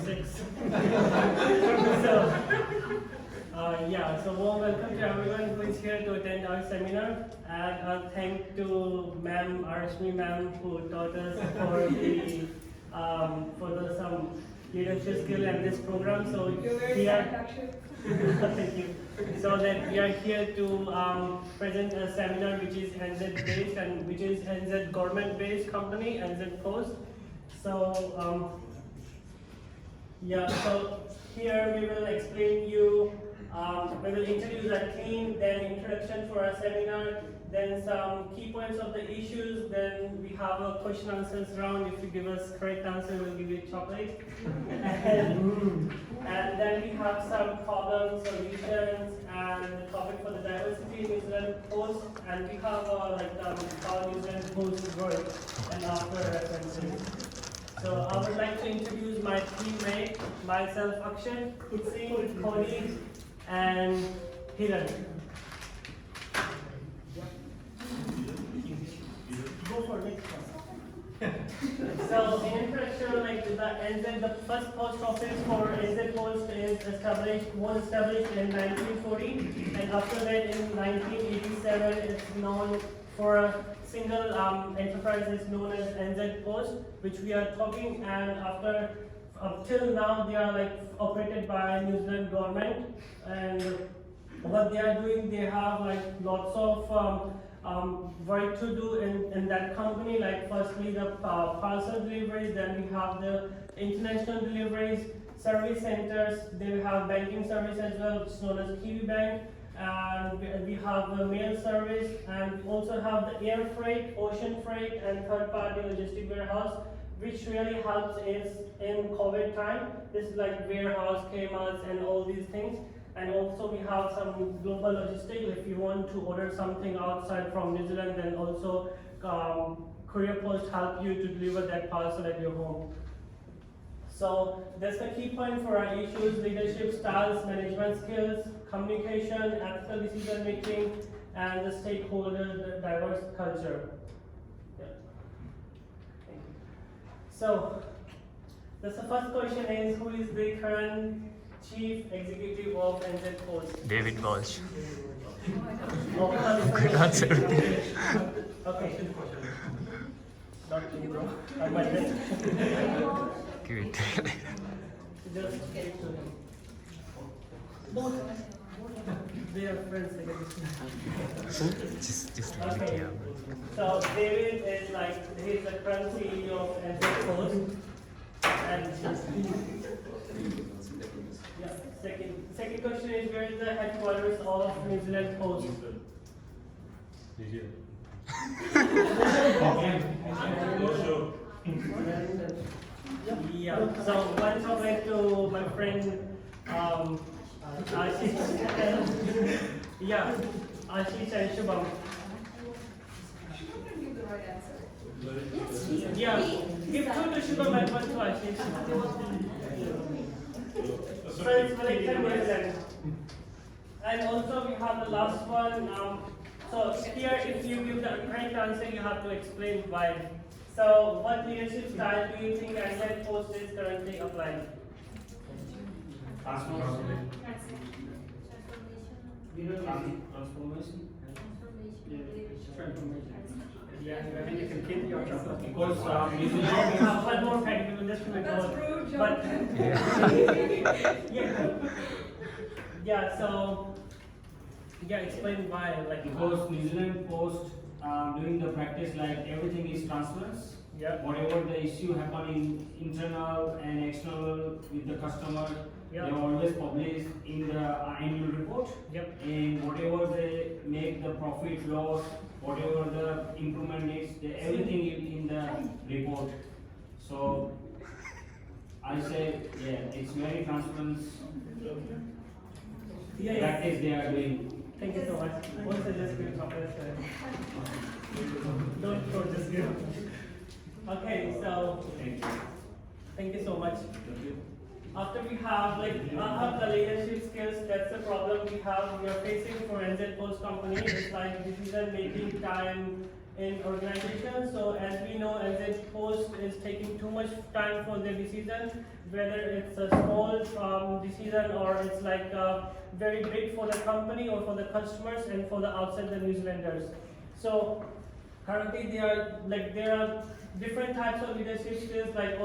6. So warm welcome to everyone who is here to attend our seminar, and thank to Ma'am Arshmi Ma'am who taught us for the some leadership skill in this program. So we are thank you. So that we are here to present a seminar which is NZ based and which is NZ government based company, NZ Post. So so here we will explain you, we will introduce our team, then introduction for our seminar, then some key points of the issues, then we have a question answers round. If you give us correct answer, we'll give you chocolate. And then we have some problem solutions and the topic for the diversity in New Zealand Post, and we have how New Zealand Post work and after references. So I would like to introduce my teammate, myself, Akshay, Singh, Cody, and Hiran. Go for next one. So in introduction, the first post office for NZ Post was established in 1940, and after that in 1987 it's known for a single enterprise is known as NZ Post, which we are talking, and after up till now they are operated by New Zealand government, and what they are doing, they have lots of work to do in that company. Firstly the parcel deliveries, then we have the international deliveries, service centers, then we have banking service as well, which is known as Kiwi Bank, and we have the mail service, and also have the air freight, ocean freight, and third party logistic warehouse, which really helps is in COVID time. This is like warehouse, Kmart, and all these things. And also we have some global logistics. If you want to order something outside from New Zealand, then also Courier Post help you to deliver that parcel at your home. So that's the key point for our issues: leadership styles, management skills, communication, ethical decision making, and the stakeholder diverse culture. Yeah. Thank you. So the first question is, who is the current Chief Executive of NZ Post? David Walsh. Good answer. Okay. Not you, bro. I might miss. Give it. Just give it to him. They are friends, I guess. Just leave it Okay. here. So David is he's the current CEO of NZ Post. And second question is, where is the headquarters of New Zealand Post? Yeah. So one comment to my friend Ashish. Yeah, Ashish and Shubham. Yeah, give 2 to Shubham and 1 to Ashish. So it's like 10 minutes. And also we have the last one. So here, if you give the correct answer, you have to explain why. So what leadership style do you think NZ Post is currently applying? Transformation. Yeah, I mean you can keep your chocolate because we have one more fact, we will just go. But explain why. Because New Zealand Post doing the practice, everything is transparent. Yeah. Whatever the issue happen in internal and external with the customer, Yeah. they always publish in the annual report. Yep. And whatever they make the profit loss, whatever the improvement needs, everything is in the report. So I say, it's very transparent practice they are doing. Thank you so much. Also just give chocolate. Don't just give. Okay, so thank you so much. After we have the leadership skills, that's the problem we are facing for NZ Post company. It's decision making time in organization. So as we know, as a post is taking too much time for their decision, whether it's a small decision or it's like very big for the company or for the customers and for the outside the New Zealanders. So currently there are different types of leadership skills like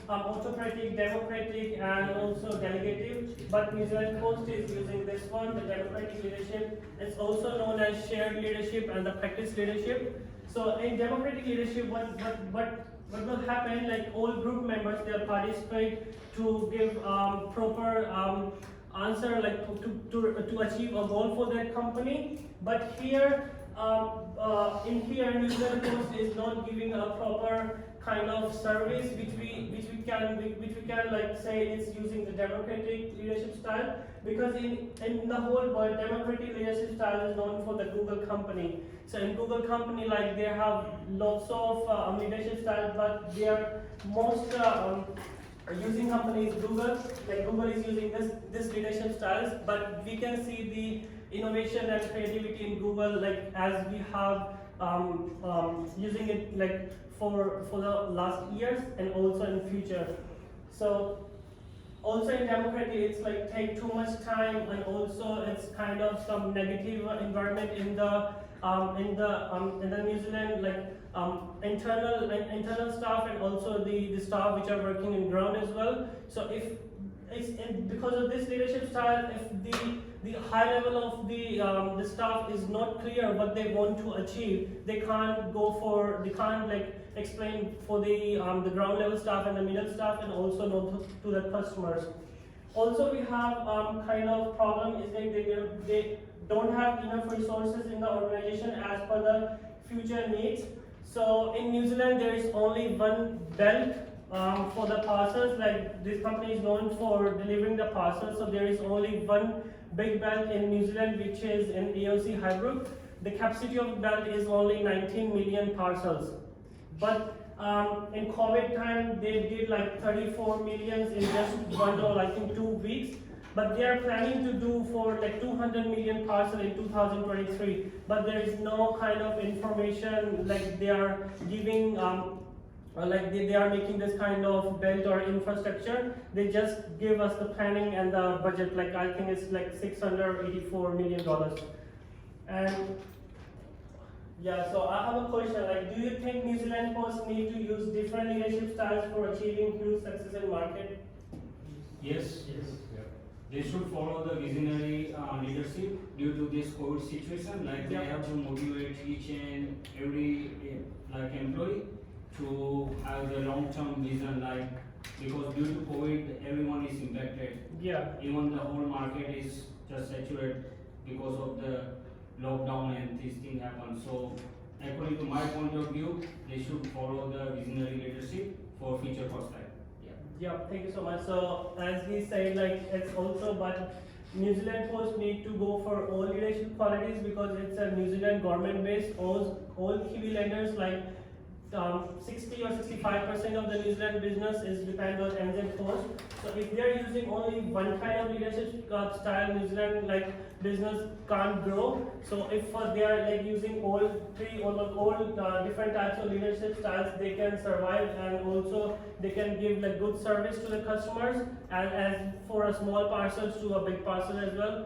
autocratic, democratic, and also delegative. But New Zealand Post is using this one, the democratic leadership. It's also known as shared leadership and the practice leadership. So in democratic leadership, what will happen? Like all group members, they'll participate to give proper answer, like to achieve a goal for their company. But here, in here, New Zealand Post is not giving a proper kind of service which we can like say it's using the democratic leadership style, because in the whole world democratic leadership style is known for the Google company. So in Google company, like they have lots of leadership style, but their most using company is Google. Like Google is using this leadership styles, but we can see the innovation and creativity in Google, like as we have using it like for the last years and also in future. So also in democratic, it's like take too much time, and also it's kind of some negative environment in the New Zealand, like internal staff and also the staff which are working in ground as well. So if it's because of this leadership style, if the high level of the staff is not clear what they want to achieve, they can't like explain for the ground level staff and the middle staff, and also not to the customers. Also we have kind of problem is like they don't have enough resources in the organization as per the future needs. So in New Zealand there is only one belt for the parcels. Like this company is known for delivering the parcels, so there is only one big belt in New Zealand, which is in AOC Highbrook. The capacity of the belt is only 19 million parcels. But in COVID time, they did like 34 millions in just one or I think 2 weeks. But they are planning to do for like 200 million parcel in 2023. But there is no kind of information like they are giving, like they are making this kind of belt or infrastructure. They just give us the planning and the budget. Like I think it's like $684 million. And yeah, so I have a question, like do you think New Zealand Post need to use different leadership styles for achieving huge success in market? Yes. They should follow the visionary leadership due to this COVID situation. Like they have to motivate each and every like employee to have the long-term vision. Like because due to COVID, everyone is impacted. Yeah. Even the whole market is just saturated because of the lockdown and this thing happened. So according to my point of view, they should follow the visionary leadership for future prospect. Yeah, thank you so much. So as we say, like it's also, but New Zealand Post need to go for all leadership qualities because it's a New Zealand government based. All Kiwi lenders, like 60 or 65% of the New Zealand business is depend on NZ Post. So if they are using only one kind of leadership style, New Zealand like business can't grow. So if they are like using all different types of leadership styles, they can survive, and also they can give like good service to the customers, and as for a small parcels to a big parcel as well.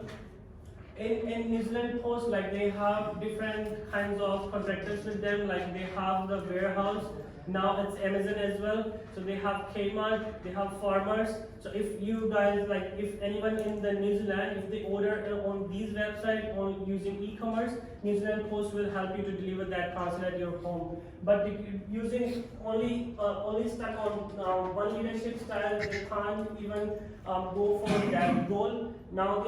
In New Zealand Post, like they have different kinds of contractors with them, like they have the warehouse, now it's Amazon as well, so they have Kmart, they have farmers. So if you guys, like if anyone in the New Zealand, if they order on these websites or using e-commerce, New Zealand Post will help you to deliver that parcel at your home. But if you're using only stuck on one leadership style, they can't even go for that goal. Now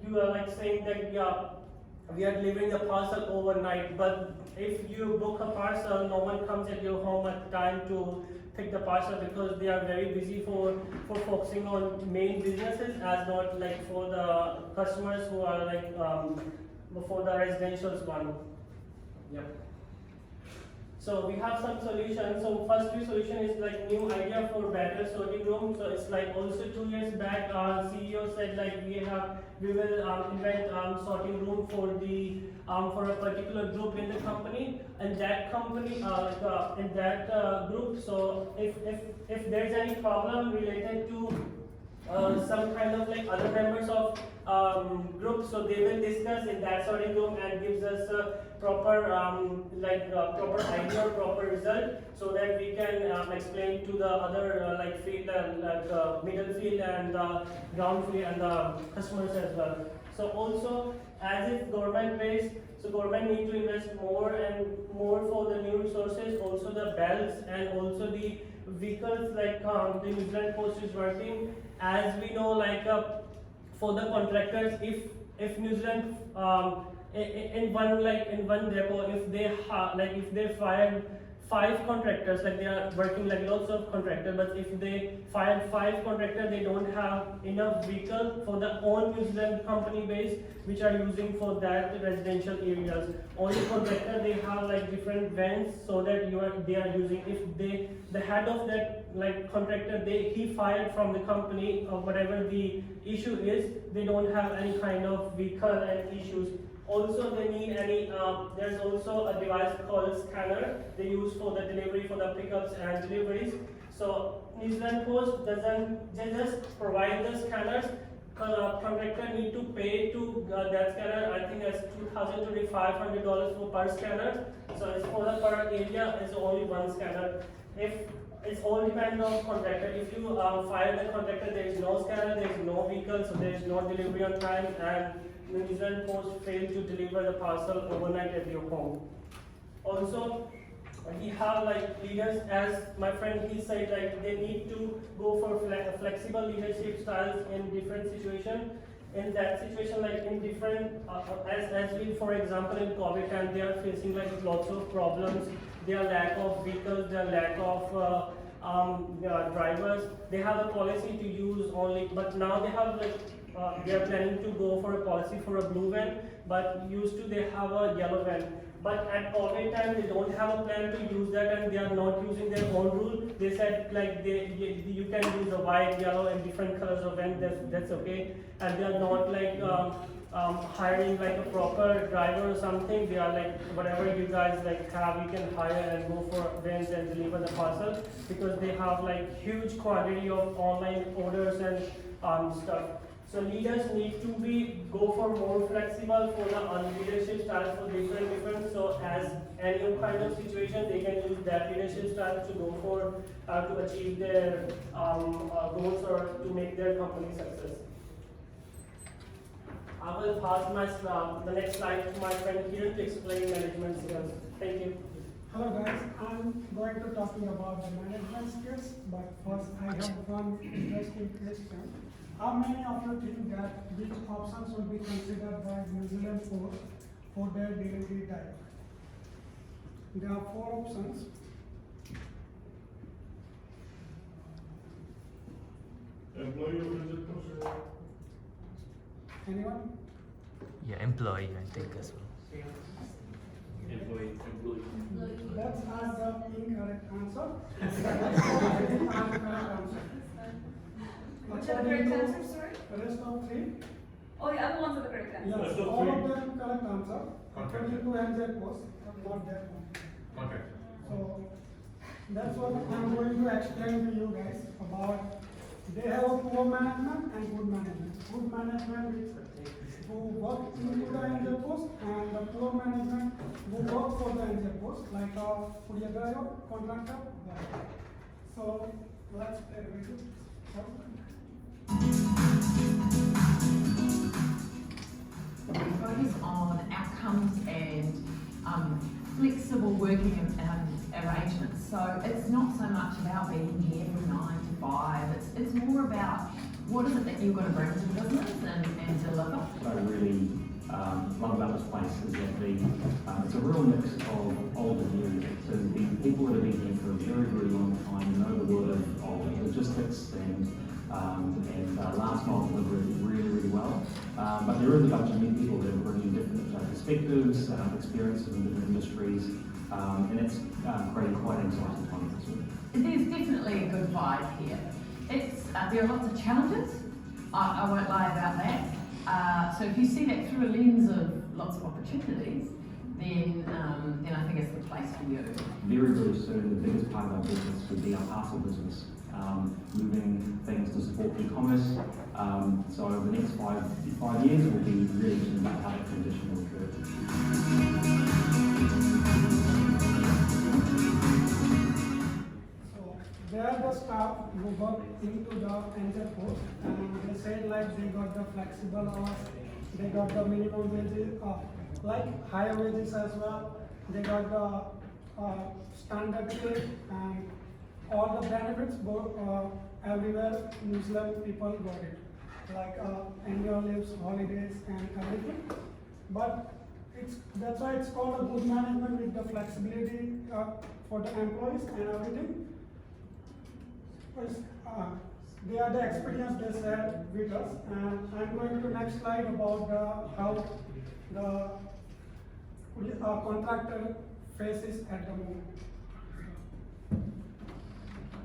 you are like saying that we are delivering the parcel overnight, but if you book a parcel, no one comes at your home at time to pick the parcel because they are very busy for focusing on main businesses, as not like for the customers who are like for the residential one. Yep. So we have some solutions. So first solution is like new idea for better metal sorting room. So it's like also 2 years back, our CEO said like we will invent sorting room for the for a particular group in the company, and that company in that group. So if there's any problem related to some kind of like other members of group, so they will discuss in that sorting room and gives us a proper proper idea or proper result, so that we can explain to the other like field and middle field and ground field and the customers as well. So also, as it's government based, so government need to invest more and more for the new resources, also the belts and also the vehicles like the New Zealand Post is working. As we know, like for the contractors, if New Zealand in one depot, if they fire 5 contractors, like they are working like lots of contractors, but if they fire 5 contractors, they don't have enough vehicle for the own New Zealand company base, which are using for that residential areas. Only contractor, they have like different vans, so that they are using. If the head of that like contractor, he fired from the company or whatever the issue is, they don't have any kind of vehicle and issues. Also, they need any, there's also a device called scanner they use for the delivery, for the pickups and deliveries. So New Zealand Post they just provide the scanners. Contractor need to pay to that scanner. I think it's $2,000 to $500 for per scanner. So it's for the per area, it's only one scanner. If it's all depends on contractor. If you fire the contractor, there is no scanner, there is no vehicle, so there is no delivery on time, and New Zealand Post failed to deliver the parcel overnight at your home. Also, we have like leaders, as my friend he said, like they need to go for flexible leadership styles in different situations. In that situation, like in different, as we, for example, in COVID time, they are facing like lots of problems. Their lack of vehicles, their lack of drivers. They have a policy to use only, but now they have like they are planning to go for a policy for a blue van, but used to they have a yellow van. But at COVID time, they don't have a plan to use that, and they are not using their own rule. They said like you can use a white, yellow, and different colors of van. That's okay, and they are not like hiring like a proper driver or something. They are like whatever you guys like have, you can hire and go for vans and deliver the parcel, because they have like huge quantity of online orders and stuff. So leaders need to go for more flexible for the leadership style for different. So as any kind of situation, they can use that leadership style to go for to achieve their goals or to make their company success. I will pass the next slide to my friend here to explain management skills. Thank you. Hello guys, I'm going to talking about the management skills, but first I have one interesting question. How many of you think that which options will be considered by New Zealand Post for their delivery type? There are 4 options. Employee or visit post? Anyone? Yeah, employee, I think as well. Employee. Let's ask the incorrect answer. Incorrect answer. Which are the correct answers, sorry? The rest of 3? Oh, the other ones are the correct answers. Yes, Rest of all 3. of them correct answer. According to NZ Post, not that one. Okay. So that's what I'm going to explain to you guys about. They have a poor management and good management. Good management is who work into the NZ Post, and the poor management who work for the NZ Post, like a courier driver, contractor. So let's play a video. Focus on outcomes and flexible working arrangements. So it's not so much about being here from 9 to 5. It's more about what is it that you're going to bring to the business and deliver. What I really love about this place is that it's a real mix of old and new. So the people that have been here for a very, very long time know the word of logistics and last mile delivery really, really well. But there is a bunch of new people that are bringing different perspectives, experiences in different industries, and it's creating quite anxiety times as well. There's definitely a good vibe here. There are lots of challenges. I won't lie about that. So if you see that through a lens of lots of opportunities, then I think it's the place for you. Very, very soon, the biggest part of our business would be our parcel business, moving things to support e-commerce. So over the next five years, we'll be really thinking about how that transition will occur. So they are the staff who work into the NZ Post, and they said like they got the flexible hours, they got the minimum wages, like higher wages as well. They got the standard pay and all the benefits. Everywhere New Zealand people got it, like annual leaves, holidays, and everything. But that's why it's called a good management with the flexibility for the employees and everything. They are the experience they share with us, and I'm going to next slide about how the contractor faces at the moment.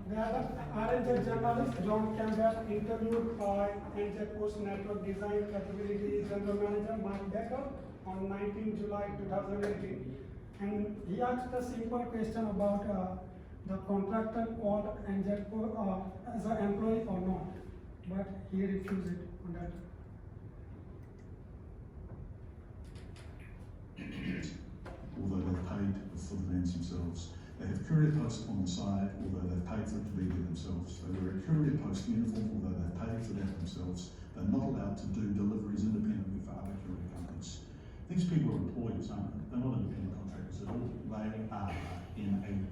They are the RNZ journalist John Campbell interviewed by NZ Post Network Design Capability General Manager Mike Becker on 19 July 2018, and he asked a simple question about the contractor called NZ as an employee or not, but he refused it on that. Although they've paid for the vans themselves. They have courier posts on the side, although they've paid for it to be there themselves. They wear a courier post uniform, although they've paid for that themselves. They're not allowed to do deliveries independently for other courier companies. These people are employees, aren't they? They're not independent contractors at all. They are in a 100%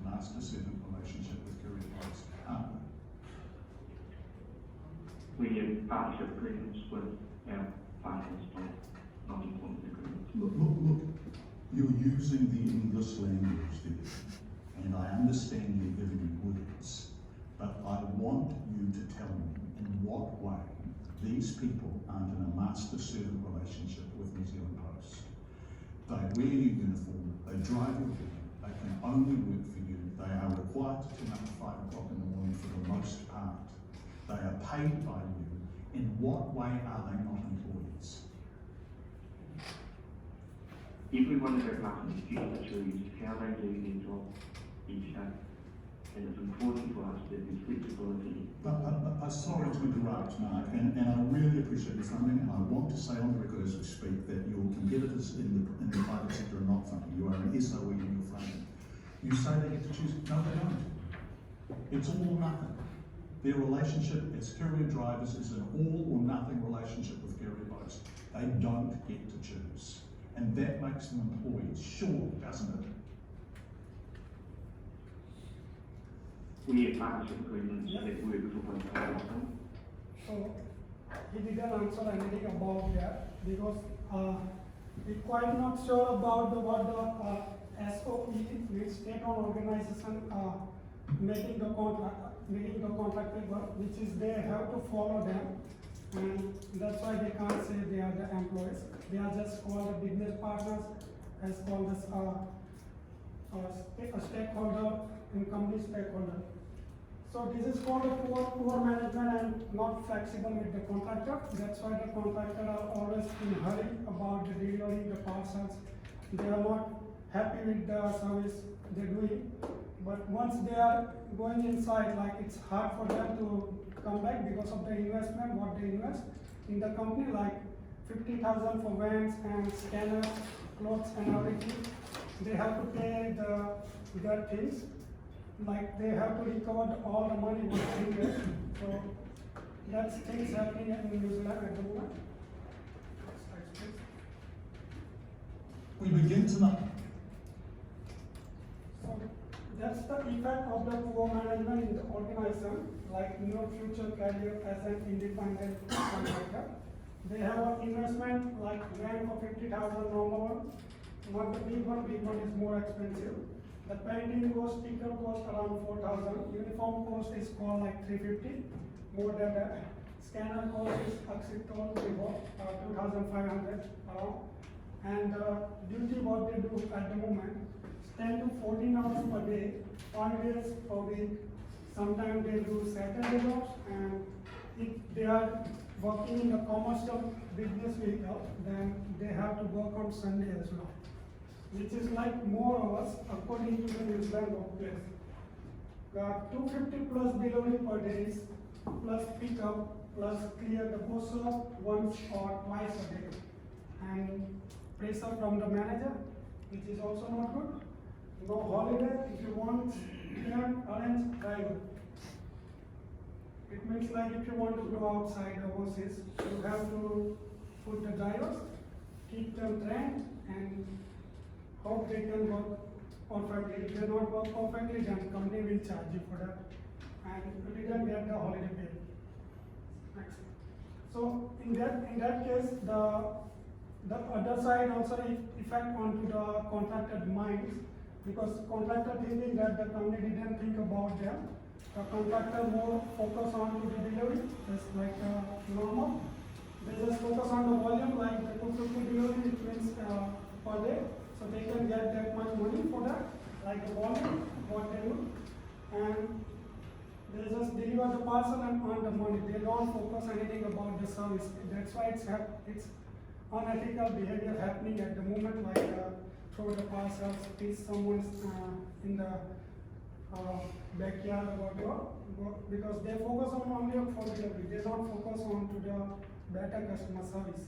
master-servant relationship with courier posts, aren't they? We have partnership agreements with our partners, not employment agreements. Look, you're using the English language there, and I understand you're giving words, but I want you to tell me in what way these people aren't in a master-servant relationship with New Zealand Post. They wear your uniform, they drive your vehicle, they can only work for you, they are required to turn up at 5 o'clock in the morning for the most part. They are paid by you. In what way are they not employees? Every one of our partners get to choose how they do their job each day. And it's important for us that there's flexibility. Sorry to interrupt, Mark, and I really appreciate your funding, and I want to say on the record as we speak that your competitors in the private sector are not funding. You are an SOE in your funding. You say they get to choose. No, they don't. It's all or nothing. Their relationship as courier drivers is an all or nothing relationship with courier boats. They don't get to choose. And that makes them employees, sure, doesn't it? We have partnership agreements that work for both parties. So he didn't answer anything about that because he's quite not sure about what the SOE, which state-owned organization, making the contract work, which is they have to follow them, and that's why they can't say they are the employees. They are just called the business partners, as called as a stakeholder in company stakeholder. So this is called a poor management and not flexible with the contractor. That's why the contractor are always in a hurry about the delivering the parcels. They are not happy with the service they're doing. But once they are going inside, like it's hard for them to come back because of the investment, what they invest in the company, like 50,000 for vans and scanners, clothes and everything. They have to pay their things, like they have to recover all the money what they invest. So that's things happening in New Zealand at the moment. We begin tonight. So that's the effect of the poor management in the organization, like no future career as an independent contractor. They have an investment like van for 50,000 normal one, not the big one is more expensive. The painting cost, sticker cost around 4,000, uniform cost is called like 350, more than that. Scanner cost is Axitol before 2,500 around. And duty what they do at the moment, 10 to 14 hours per day, 5 days per week. Sometimes they do Saturday jobs, and if they are working in a commercial business vehicle, then they have to work on Sunday as well, which is like more hours according to the New Zealand workplace. 250 plus delivery per day, plus pickup, plus clear the post once or twice a day. And pressure from the manager, which is also not good. No holiday, if you want, you can arrange driver. It means like if you want to go outside overseas, you have to put the drivers, keep them trained, and hope they can work perfectly. If they not work perfectly, then company will charge you for that, and you didn't get the holiday pay. Next. So in that case, the other side also effect onto the contractor minds, because contractor thinking that the company didn't think about them. The contractor more focus on to the delivery, just like normal. They just focus on the volume, like the 250 delivery, it means per day. So they can get that much money for that, like the volume, what they do. And they just deliver the parcel and earn the money. They don't focus anything about the service. That's why it's unethical behavior happening at the moment, like throw the parcels, if someone's in the backyard or whatever, because they focus on only for delivery. They don't focus on to the better customer service.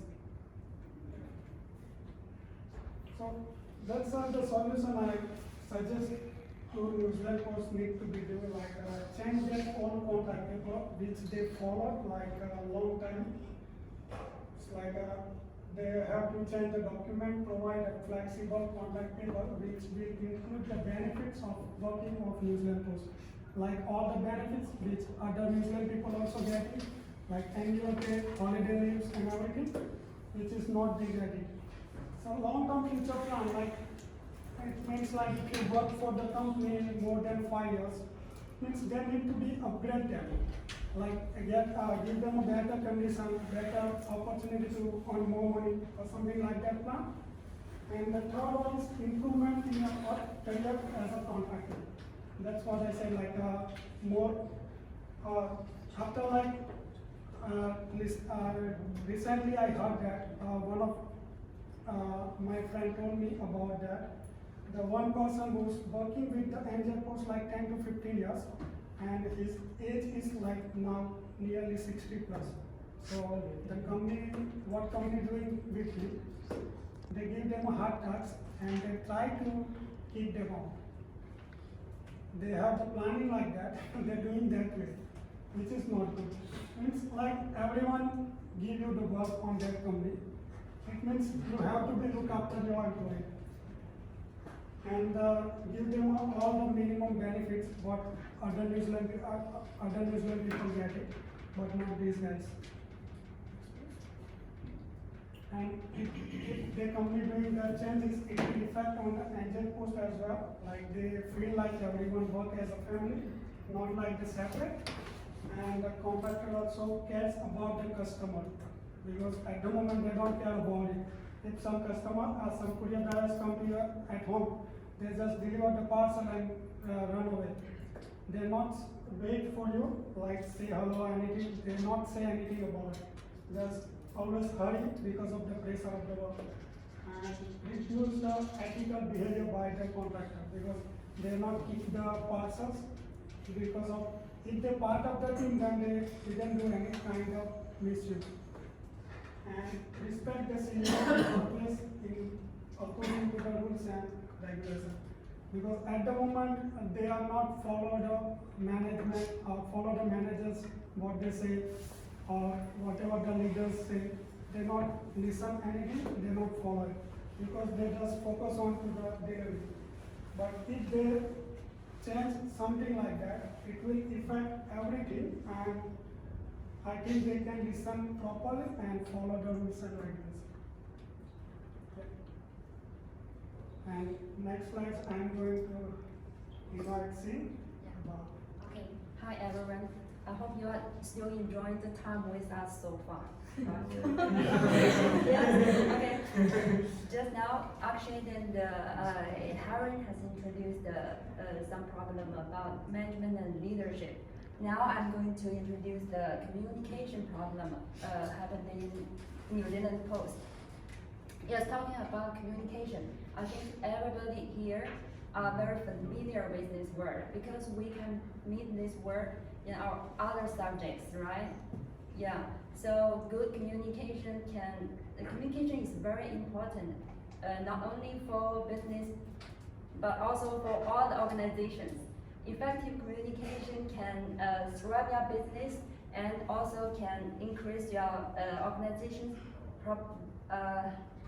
So that's the solution I suggest to New Zealand Post need to be doing, like change their own contact paper, which they followed like a long time. It's like they have to change the document, provide a flexible contact paper, which will include the benefits of working of New Zealand Post, like all the benefits which other New Zealand people also get, like annual pay, holiday leaves, and everything, which is not degraded. So long-term future plan, like it means like if you work for the company more than 5 years, means they need to be upgraded. Like give them a better condition, better opportunity to earn more money or something like that plan. And the third one is improvement in your career as a contractor. That's what I said, like more after like recently I heard that one of my friend told me about that. The one person who's working with the NZ Post like 10 to 15 years, and his age is like now nearly 60 plus. So the company, what company doing with him, they give them a hard task and they try to keep them on. They have the planning like that, and they're doing that way, which is not good. It's like everyone give you the work on that company. It means you have to be look after your employee. And give them all the minimum benefits what other New Zealand people get it, but not these guys. And if the company doing the changes, it will affect on the NZ Post as well. Like they feel like everyone work as a family, not like the separate. And the contractor also cares about the customer, because at the moment they don't care about it. If some customer or some courier drivers come to you at home, they just deliver the parcel and run away. They not wait for you, like say hello or anything. They not say anything about it. Just always hurry because of the pressure of the work. And reduce the ethical behavior by the contractor, because they not keep the parcels, because of if they part of the team, then they didn't do any kind of mischief. And respect the senior workplace in according to the rules and regulation. Because at the moment they are not follow the management or follow the managers what they say or whatever the leaders say. They not listen anything, they not follow it, because they just focus on to the delivery. But if they change something like that, it will affect everything, and I think they can listen properly and follow the rules and regulations. And next slide, I'm going to invite Singh. Okay. Hi everyone. I hope you are still enjoying the time with us so far. Yeah. Yes, okay. Just now, actually, then Harren has introduced some problem about management and leadership. Now I'm going to introduce the communication problem happening in New Zealand Post. Yes, talking about communication, I think everybody here are very familiar with this word because we can meet this word in our other subjects, right? Yeah, so good communication communication is very important, not only for business, but also for all the organizations. Effective communication can thrive your business and also can increase your organization's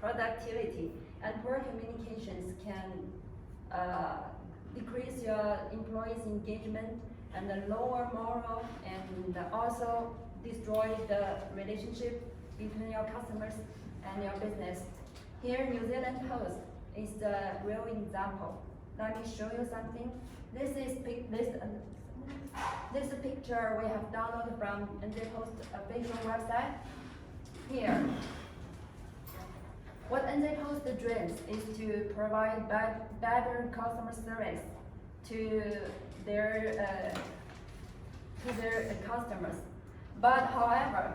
productivity. And poor communications can decrease your employees' engagement and lower morale and also destroy the relationship between your customers and your business. Here, New Zealand Post is the real example. Let me show you something. This picture we have downloaded from NZ Post official website. Here, what NZ Post dreams is to provide better customer service to their customers. But however,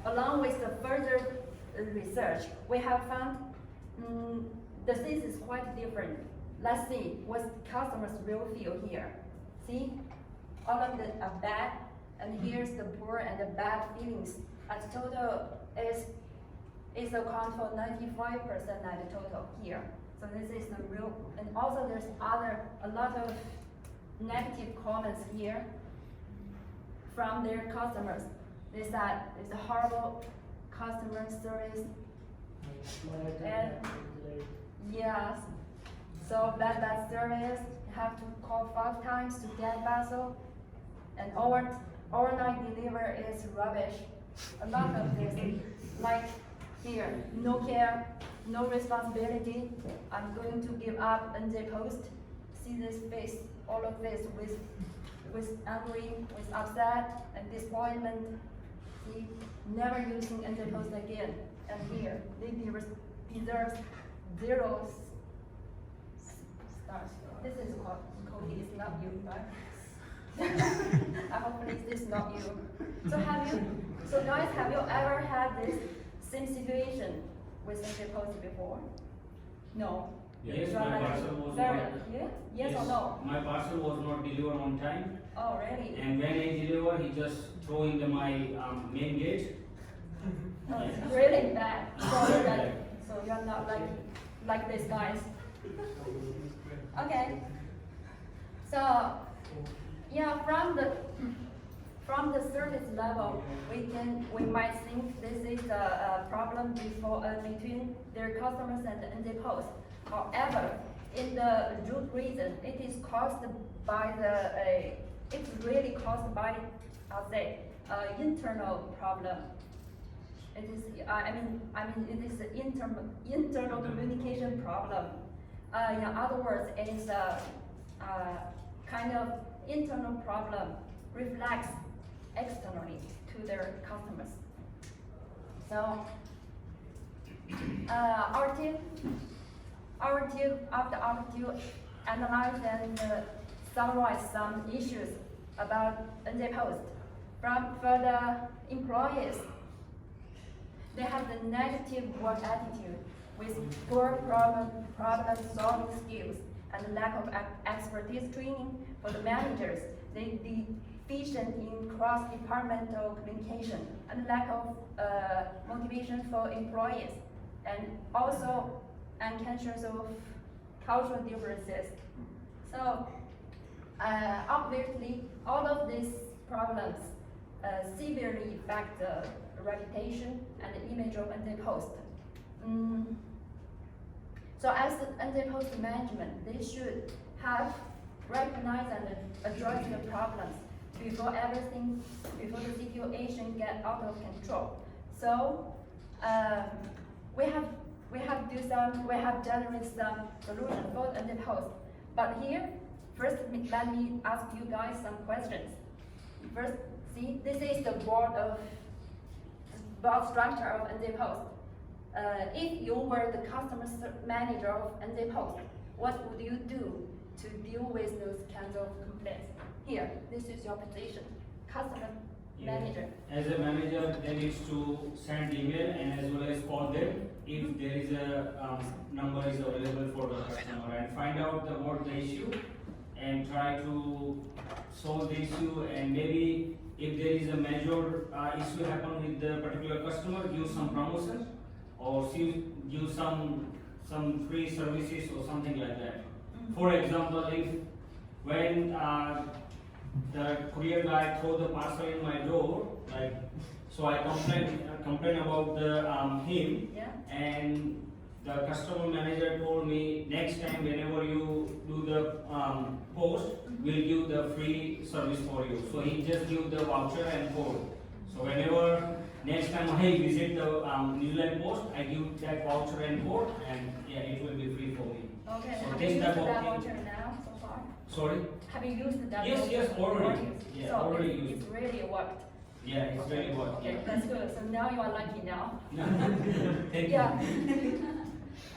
along with the further research, we have found the scene is quite different. Let's see what customers will feel here. See, all of them are bad, and here's the poor and the bad feelings. At total is account for 95% at the total here. So this is the real, and also there's a lot of negative comments here from their customers. They said it's a horrible customer service. And yes, so bad service, have to call 5 times to get parcel, and overnight deliver is rubbish. A lot of this, like here, no care, no responsibility. I'm going to give up NZ Post. See this face, all of this with angry, with upset and disappointment. See, never using NZ Post again. And here, they deserve 0 stars. This is Cody, it's not you, right? I hope this is not you. So guys, have you ever had this same situation with NZ Post before? No. Yes, You are my like parcel was very- not. Yeah? Yes or no? My parcel was not delivered on time, Oh, really? and when I deliver, he just throw in my main gate. No, it's really bad. So you're not like these guys. Okay. So yeah, from the service level, we might think this is a problem between their customers and NZ Post. However, in the root reason, it is caused by it's really caused by, I'll say, internal problem. It is, I mean, it is an internal communication problem. In other words, it is a kind of internal problem reflects externally to their customers. So, our team after analyze and summarize some issues about NZ Post for the employees. They have the negative work attitude with poor problem-solving skills and lack of expertise training for the managers. They deficient in cross-departmental communication and lack of motivation for employees, and also unconscious of cultural differences. So obviously, all of these problems severely affect the reputation and the image of NZ Post. So as the NZ Post management, they should have recognized and addressed the problems before the situation get out of control. So we have generated some solution for NZ Post, but here First, let me ask you guys some questions. First, see, this is the board structure of NZ Post. If you were the customer manager of NZ Post, what would you do to deal with those kinds of complaints? Here, this is your position, customer manager. As a manager, they need to send email and as well as call them if there is a number is available for the customer and find out what the issue and try to solve the issue, and maybe if there is a major issue happen with the particular customer, give some promotion or give some free services or something like that. For example, if when the courier guy throw the parcel in my door, like, so I complain about him, Yeah. and the customer manager told me next time whenever you do the post, we'll give the free service for you. So he just give the voucher and code. So whenever next time I visit the New Zealand Post, I give that voucher and code, and yeah, it will be free for me. Okay, So have this you used type of that thing- voucher now so far? Sorry? Have you used that Yes, voucher? yes, already. Working? Yeah, So already it's used. really worked. Yeah, it's very good. Okay, that's good. So now you are lucky now. Thank you. Yeah.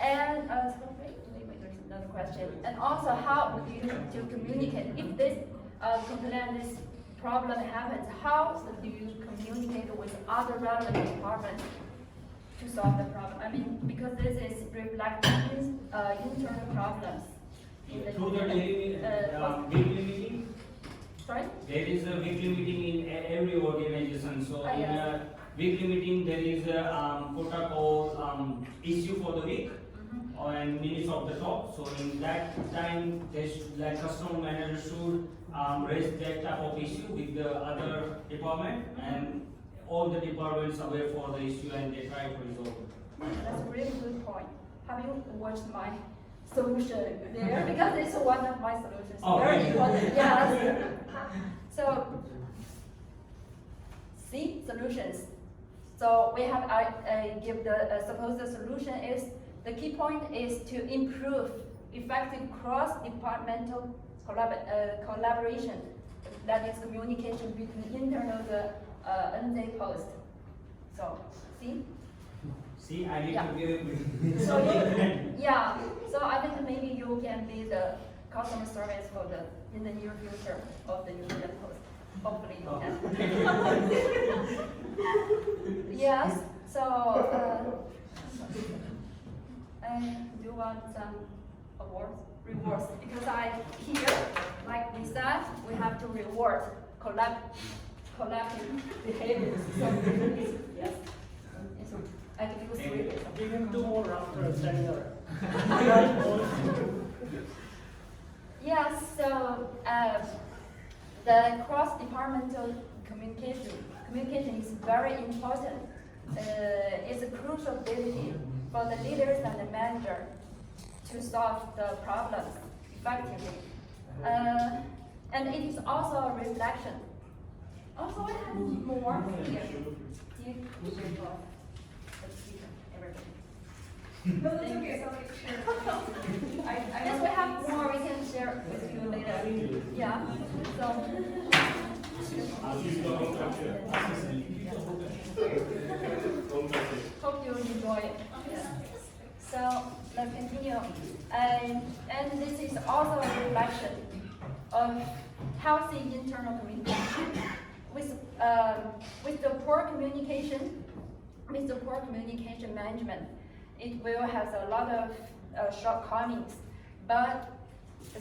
And, so wait, there's another question. And also, how would you to communicate if this complaint, this problem happens? How do you communicate with other relevant departments to solve the problem? I mean, because this is reflecting internal problems. In the Through the daily, weekly meeting, sorry? there is a weekly meeting in every organization. So in yes. a weekly meeting, there is a protocol issue for the week and minutes of the top. So in that time, like customer manager should raise that type of issue with the other department, and all the departments are aware for the issue and they try to resolve it. That's a really good point. Have you watched my solution there? Because it's one of my solutions. Oh, Very really? important. Yes. So, see solutions. So we have give the suppose the solution is the key point is to improve effective cross-departmental collaboration. That is communication between internal NZ Post. So see. See, I need Yeah. to give So something. yeah, so I think maybe you can be the customer service for in the near future of the New Zealand Post. Hopefully you can. Yes, so, do you want some rewards? Because here, like we said, we have to reward collective behaviors. So, yes. I give you 3 days. Give him 2 more after seminar. Yes, so the cross-departmental communication is very important. It's a crucial ability for the leaders and the manager to solve the problems effectively. And it is also a reflection. Also, I have more here. No, that's okay, somebody share. Yes, we have more, we can share with you later. Yeah, so. Hope you enjoy it. Yeah. So, let's continue. And this is also a reflection of healthy internal communication. With the poor communication management, it will have a lot of shortcomings, but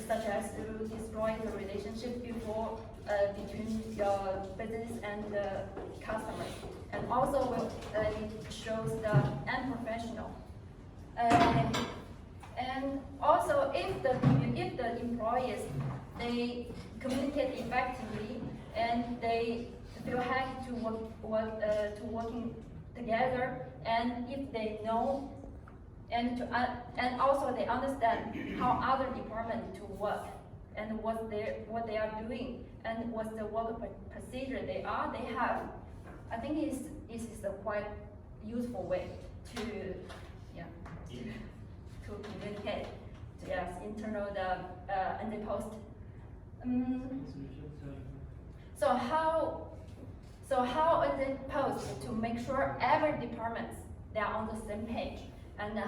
such as to destroy the relationship between your business and the customers, and also it shows the unprofessional. And also, if the employees they communicate effectively and they feel happy to working together, and if they know and also they understand how other departments to work and what they are doing and what's the work procedure they have. I think this is a quite useful way to communicate. Yes, internal and the post So how is it supposed to make sure every department they are on the same page, and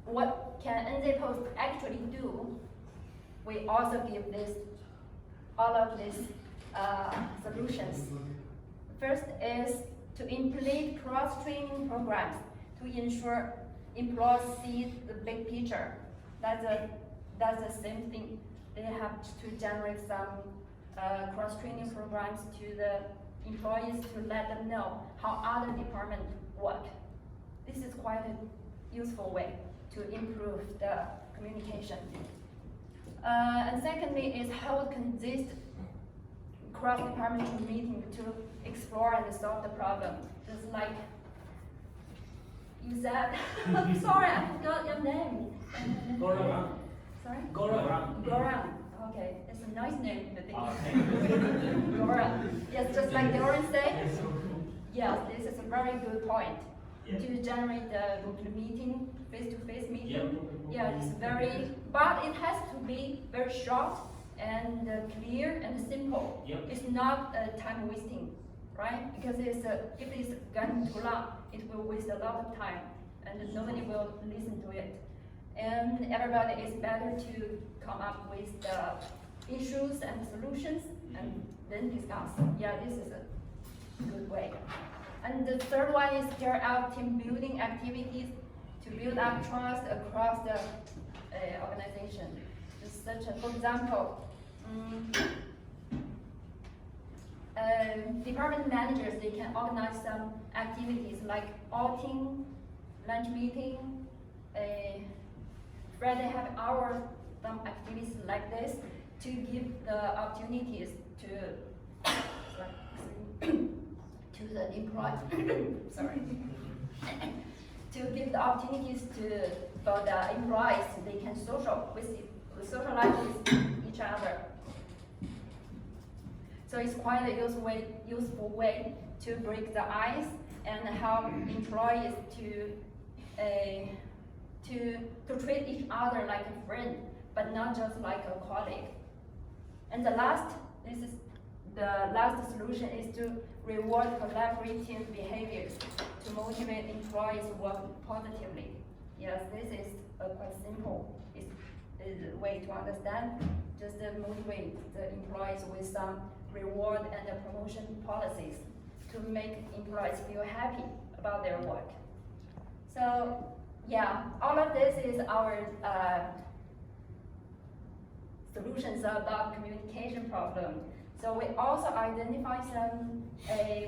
what can NZ Post actually do? We also give all of these solutions. First is to implement cross-training programs to ensure employees see the big picture. That's the same thing. They have to generate some cross-training programs to the employees to let them know how other departments work. This is quite a useful way to improve the communication. And secondly is hold consist cross-departmental meeting to explore and solve the problem. Just like you said, I'm sorry, I forgot your name. Goran. Sorry? Goran. Goran. Okay, it's a nice name, I think. Okay. Goran. Yes, just like Goran said. Yes, this is a very good point. Yeah. To generate the meeting, face-to-face meeting. Yep. Yeah, it's but it has to be very short and clear and simple. Yep. It's not time wasting, right? Because if it's gone too long, it will waste a lot of time and nobody will listen to it. And everybody is better to come up with the issues and solutions and then discuss. Yeah, this is a good way. And the third one is carry out team building activities to build up trust across the organization. For example, department managers, they can organize some activities like outing, lunch meeting, Friday happy hour, some activities like this to give the opportunities to to the employee, sorry, to give the opportunities for the employees, they can socialize with each other. So it's quite a useful way to break the ice and help employees to treat each other like a friend, but not just like a colleague. And the last solution is to reward collaborative behaviors to motivate employees to work positively. Yes, this is a quite simple way to understand. Just motivate the employees with some reward and promotion policies to make employees feel happy about their work. So yeah, all of this is our solutions about communication problem. So we also identify some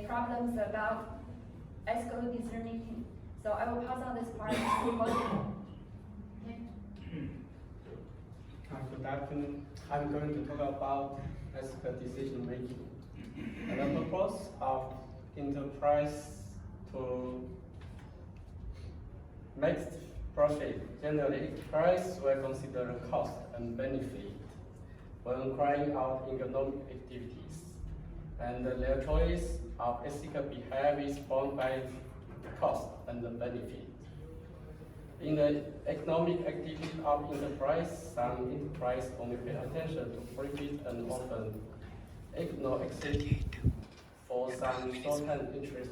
problems about ethical decision making. So I will pass on this part to Cosmo. Good afternoon. I'm going to talk about ethical decision making. And the purpose of enterprise to make profit. Generally, enterprise will consider the cost and benefit when carrying out economic activities, and their choice of ethical behavior is bound by the cost and the benefit. In the economic activity of enterprise, some enterprise only pay attention to profit and often ignore exit for some short-term interest.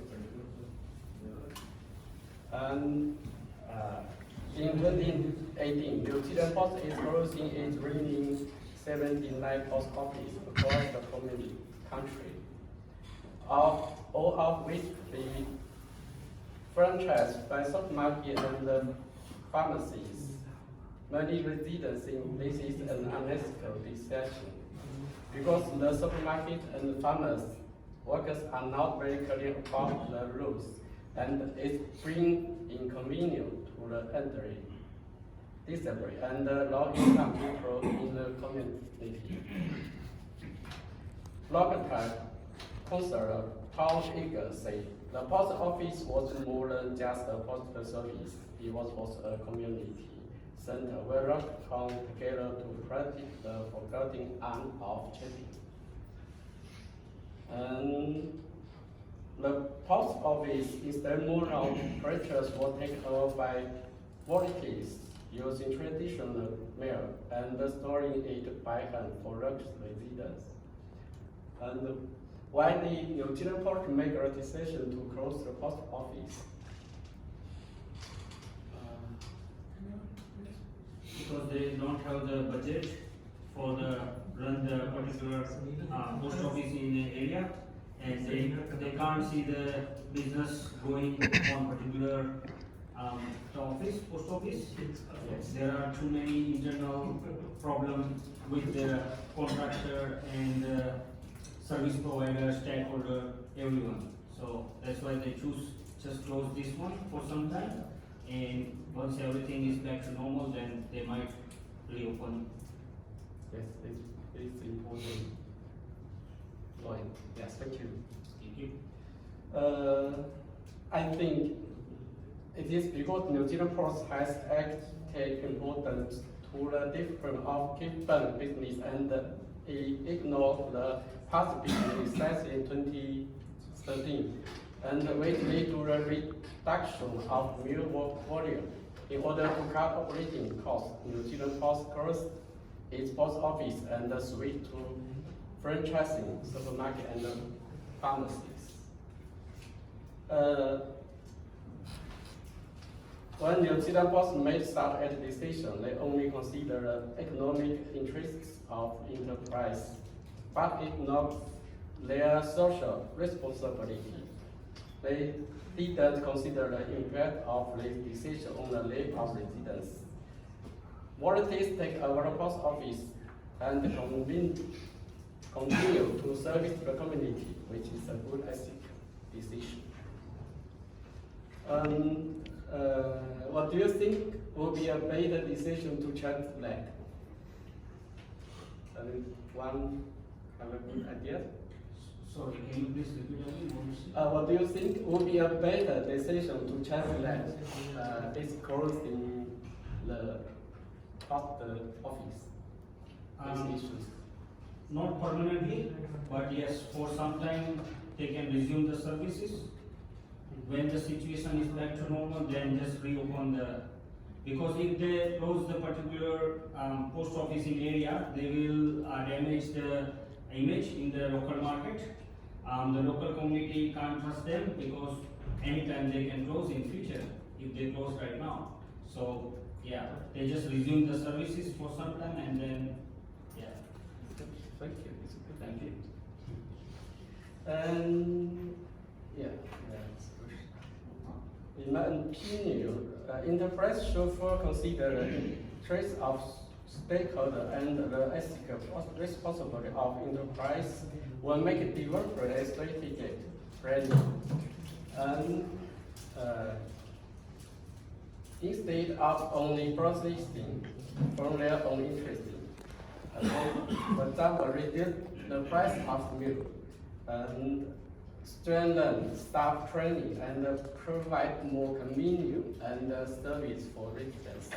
And in 2018, New Zealand Post is closing its remaining 79 post offices across the community country, all of which be franchised by supermarket and the pharmacies. Many residents think this is an unethical decision because the supermarket and the farmers workers are not very clear about the rules, and it brings inconvenience to the elderly, disabled, and low-income people in the community. Local councillor Paul Eager said the post office was more than just a postal service. It was also a community center where workers come together to practice the forgotten art of chatting. And the post office, instead moral pressures were taken over by volunteers using traditional mail and storing it by hand for Dutch residents. And why the New Zealand Post make a decision to close the post office? Because they don't have the budget for the run the particular post office in the area, and they can't see the business going on particular post office. Yes. There are too many internal problems with the contractor and service provider, stakeholder, everyone. So that's why they choose just close this one for some time, and once everything is back to normal, then they might reopen. Yes, it's important point. Yes, thank you. Thank you. I think it is because New Zealand Post has acted important to the difference of keeping business and ignored the past business success in 2013 and which led to the reduction of mail work volume. In order to cut operating costs, New Zealand Post closed its post office and switched to franchising supermarket and pharmacies. When New Zealand Post made such a decision, they only consider the economic interests of enterprise, but ignored their social responsibility. They didn't consider the impact of this decision on the lives of residents. Volunteers take over the post office and continue to service the community, which is a good ethical decision. What do you think would be a better decision to change that? One have a good idea? Sorry, can you please repeat again what you said? What do you think would be a better decision to change that? It's closing the post office. These issues. Not permanently, but yes, for some time they can resume the services. When the situation is back to normal, then just reopen the, because if they close the particular post office in area, they will damage the image in the local market. The local community can't trust them because anytime they can close in future if they close right now. So yeah, they just resume the services for some time and then yeah. Thank you. It's a good Thank you. And yeah, in my opinion, enterprise should first consider the interests of stakeholder and the ethical responsibility of enterprise will make it develop a strategic planning. And instead of only processing from their own interest. For example, reduce the price of milk and strengthen staff training and provide more convenience and service for residents.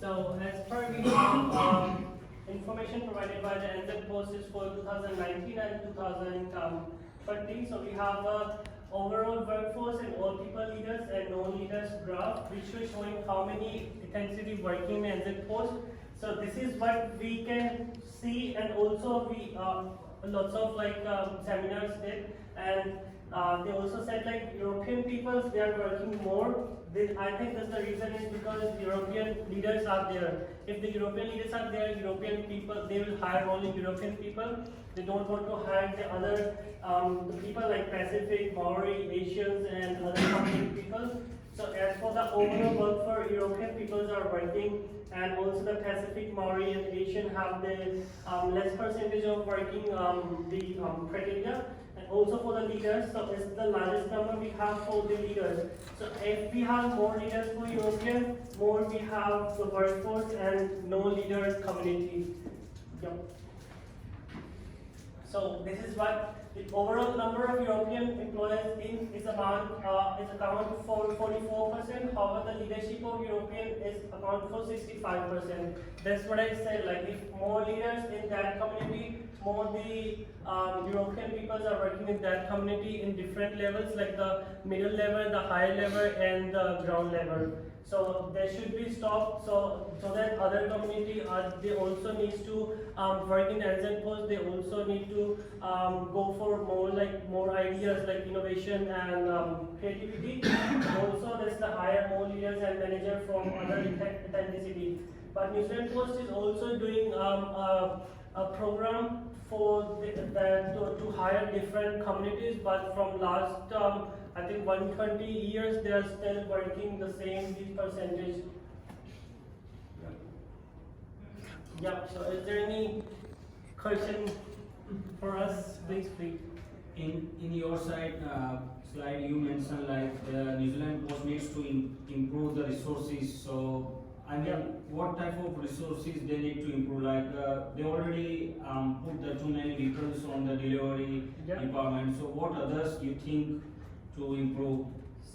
So as per we have information provided by the NZ Post is for 2019 and 2020. So we have overall workforce and all people leaders and non-leaders graph, which is showing how many intensively working in NZ Post. So this is what we can see, and also we lots of like seminars did, and they also said like European peoples they are working more. I think that's the reason is because European leaders are there. If the European leaders are there, European people they will hire only European people. They don't want to hire the other the people like Pacific, Maori, Asians, and other continent people. So as for the overall work for European peoples are working, and also the Pacific, Maori, and Asian have the less percentage of working the criteria. And also for the leaders, so this is the largest number we have for the leaders. So if we have more leaders for European, more we have the workforce and no leaders community. Yep. So this is what the overall number of European employees in is account for 44%. However, the leadership of European is account for 65%. That's what I said. Like if more leaders in that community, more the European peoples are working in that community in different levels, like the middle level, the higher level, and the ground level. So there should be stopped so that other community they also needs to work in NZ Post. They also need to go for more ideas like innovation and creativity. Also, there's the hire more leaders and manager from other ethnicity. But New Zealand Post is also doing a program for to hire different communities, but from last I think 120 years they are still working the same percentage. Yeah. So is there any question for us, please? In your slide you mentioned like the New Zealand Post needs to improve the resources. So I mean, what type of resources they need to improve? Like they already put the too many vehicles on the delivery department. So what others you think to improve?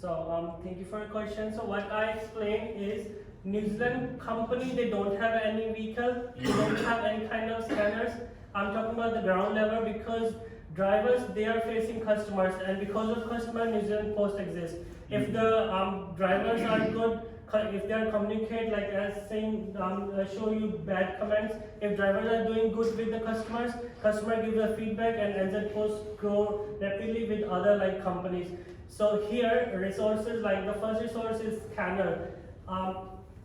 So thank you for your question. So what I explained is New Zealand company, they don't have any vehicle, they don't have any kind of scanners. I'm talking about the ground level because drivers, they are facing customers, and because of customer, New Zealand Post exists. If the drivers are good, if they are communicate like as saying show you bad comments, if drivers are doing good with the customers, customer gives a feedback and NZ Post grow rapidly with other like companies. So here resources, like the first resource is scanner.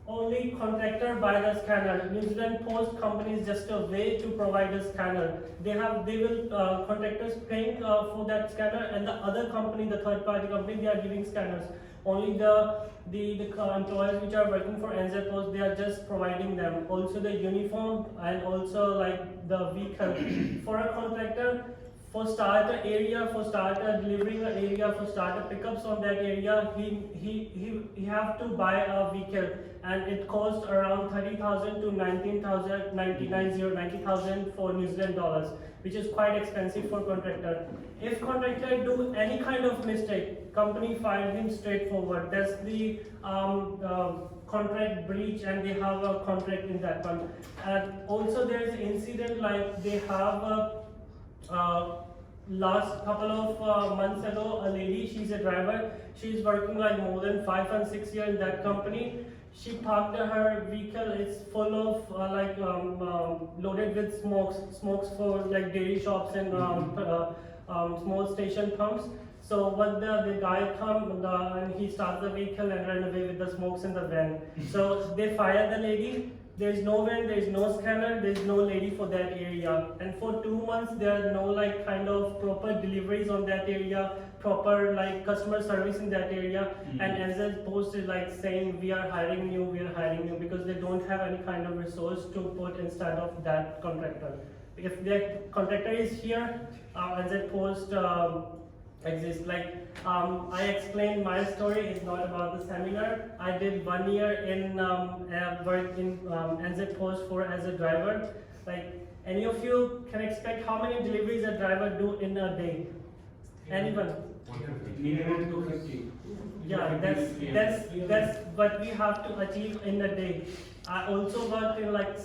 Only contractor buy the scanner. New Zealand Post company is just a way to provide a scanner. They will contractors paying for that scanner, and the other company, the third party company, they are giving scanners. Only the employees which are working for NZ Post, they are just providing them. Also the uniform and also like the vehicle. For a contractor, for starter area, for starter delivering an area, for starter pickups on that area, he have to buy a vehicle, and it costs around 30,000 to 90,000 for New Zealand dollars, which is quite expensive for contractor. If contractor do any kind of mistake, company fire him straightforward. That's the contract breach, and they have a contract in that one. And also there is an incident like they have last couple of months ago, a lady, she's a driver, she's working like more than 5 and 6 years in that company. She parked her vehicle, it's full of loaded with smokes for like dairy shops and small station pumps. So what the guy come and he starts the vehicle and ran away with the smokes in the van. So they fired the lady. There's no van, there's no scanner, there's no lady for that area. And for 2 months, there are no like kind of proper deliveries on that area, proper like customer service in that area. And NZ Post is like saying, we are hiring you, because they don't have any kind of resource to put instead of that contractor. If the contractor is here, NZ Post exists. Like I explained my story, it's not about the seminar. I did 1 year in work in NZ Post as a driver. Like any of you can expect how many deliveries a driver do in a day? Anyone? Minimum 250. Yeah, that's what we have to achieve in a day. I also work in like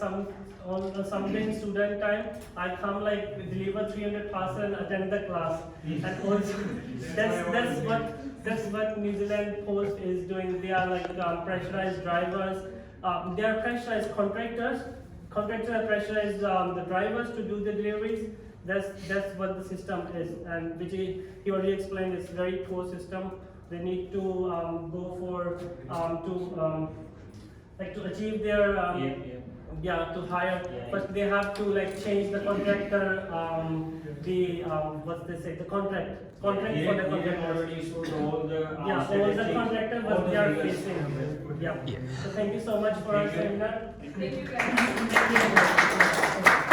on Sunday in student time. I come like deliver 300 parcels and attend the class. And also that's what New Zealand Post is doing. They are like pressurized drivers. They are pressurized contractors. Contractors are pressurized the drivers to do the deliveries. That's what the system is, and which he already explained. It's a very poor system. They need to go for to achieve their to hire, but they have to like change the contractor the contract for the contractors. All the contractors what they are facing. Yeah. So thank you so much for our seminar. Thank you guys.